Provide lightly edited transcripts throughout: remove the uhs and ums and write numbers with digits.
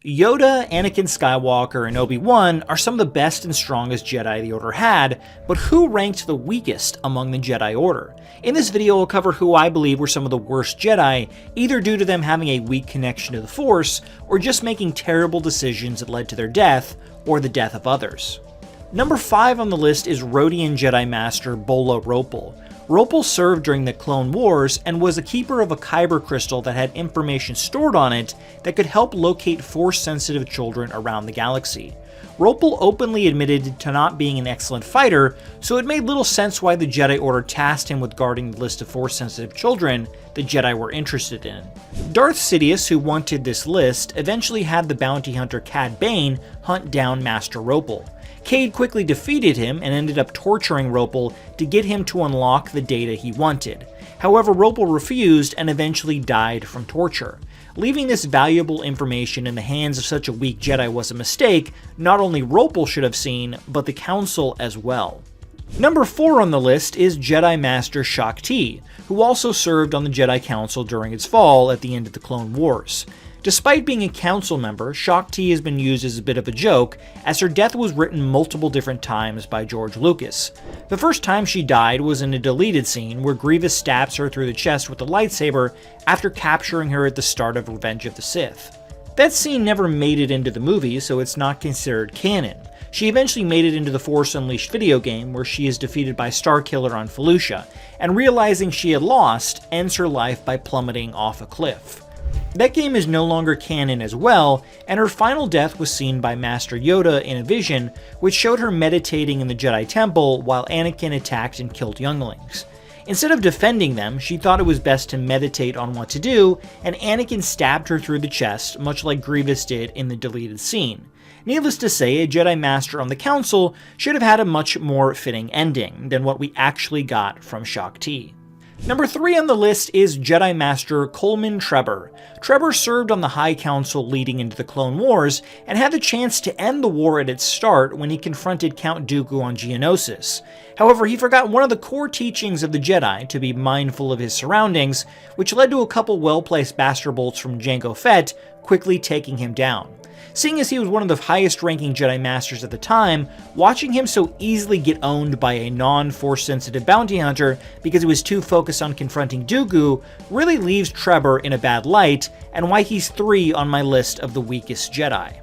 Yoda, Anakin Skywalker, and Obi-Wan are some of the best and strongest Jedi the Order had, but who ranked the weakest among the Jedi Order? In this video, I'll cover who I believe were some of the worst Jedi, either due to them having a weak connection to the Force, or just making terrible decisions that led to their death, or the death of others. Number 5 on the list is Rodian Jedi Master Bola Ropal. Ropal served during the Clone Wars and was a keeper of a kyber crystal that had information stored on it that could help locate Force-sensitive children around the galaxy. Ropal openly admitted to not being an excellent fighter, so it made little sense why the Jedi Order tasked him with guarding the list of Force-sensitive children the Jedi were interested in. Darth Sidious, who wanted this list, eventually had the bounty hunter Cad Bane hunt down Master Ropal. Cade quickly defeated him and ended up torturing Ropal to get him to unlock the data he wanted. However, Ropal refused and eventually died from torture. Leaving this valuable information in the hands of such a weak Jedi was a mistake not only Ropal should have seen, but the Council as well. Number 4 on the list is Jedi Master Shaak Ti, who also served on the Jedi Council during its fall at the end of the Clone Wars. Despite being a council member, Shaak Ti has been used as a bit of a joke, as her death was written multiple different times by George Lucas. The first time she died was in a deleted scene where Grievous stabs her through the chest with a lightsaber after capturing her at the start of Revenge of the Sith. That scene never made it into the movie, so it's not considered canon. She eventually made it into the Force Unleashed video game, where she is defeated by Starkiller on Felucia, and realizing she had lost, ends her life by plummeting off a cliff. That game is no longer canon as well, and her final death was seen by Master Yoda in a vision, which showed her meditating in the Jedi Temple while Anakin attacked and killed younglings. Instead of defending them, she thought it was best to meditate on what to do, and Anakin stabbed her through the chest, much like Grievous did in the deleted scene. Needless to say, a Jedi Master on the Council should have had a much more fitting ending than what we actually got from Shaak Ti. Number 3 on the list is Jedi Master Coleman Treor. Treor served on the High Council leading into the Clone Wars, and had the chance to end the war at its start when he confronted Count Dooku on Geonosis. However, he forgot one of the core teachings of the Jedi, to be mindful of his surroundings, which led to a couple well-placed Blaster Bolts from Jango Fett quickly taking him down. Seeing as he was one of the highest-ranking Jedi Masters at the time, watching him so easily get owned by a non-Force-sensitive bounty hunter because he was too focused on confronting Dooku really leaves Treor in a bad light, and why he's 3 on my list of the weakest Jedi.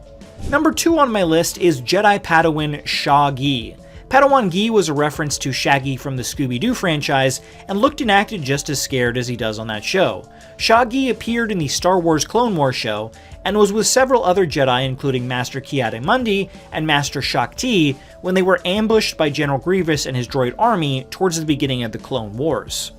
Number 2 on my list is Jedi Padawan Shagi. Padawan Gi was a reference to Shaggy from the Scooby-Doo franchise, and looked and acted just as scared as he does on that show. Shagi appeared in the Star Wars Clone Wars show, and was with several other Jedi including Master Ki-Adi-Mundi and Master Shaak Ti when they were ambushed by General Grievous and his droid army towards the beginning of the Clone Wars.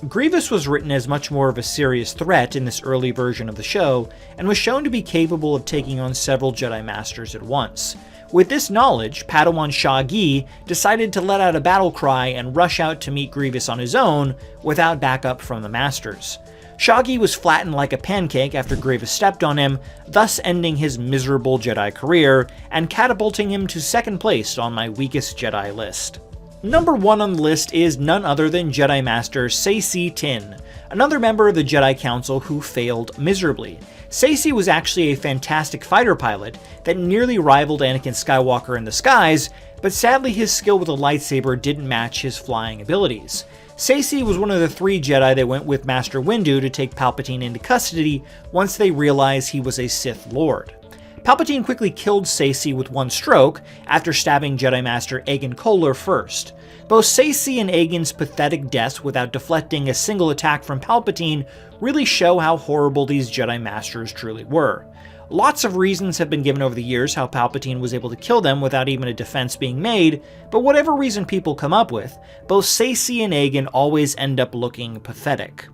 Grievous was written as much more of a serious threat in this early version of the show, and was shown to be capable of taking on several Jedi Masters at once. With this knowledge, Padawan Shagi decided to let out a battle cry and rush out to meet Grievous on his own without backup from the Masters. Shagi was flattened like a pancake after Grievous stepped on him, thus ending his miserable Jedi career and catapulting him to 2nd place on my weakest Jedi list. Number 1 on the list is none other than Jedi Master Saesee Tiin, another member of the Jedi Council who failed miserably. Saesee was actually a fantastic fighter pilot that nearly rivaled Anakin Skywalker in the skies, but sadly his skill with a lightsaber didn't match his flying abilities. Saesee was one of the 3 Jedi that went with Master Windu to take Palpatine into custody once they realized he was a Sith Lord. Palpatine quickly killed Saesee with one stroke after stabbing Jedi Master Agen Kolar first. Both Saesee and Agen's pathetic deaths without deflecting a single attack from Palpatine really show how horrible these Jedi Masters truly were. Lots of reasons have been given over the years how Palpatine was able to kill them without even a defense being made, but whatever reason people come up with, both Saesee and Agen always end up looking pathetic.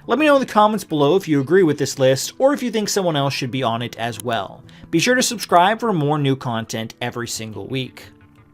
Let me know in the comments below if you agree with this list, or if you think someone else should be on it as well. Be sure to subscribe for more new content every single week.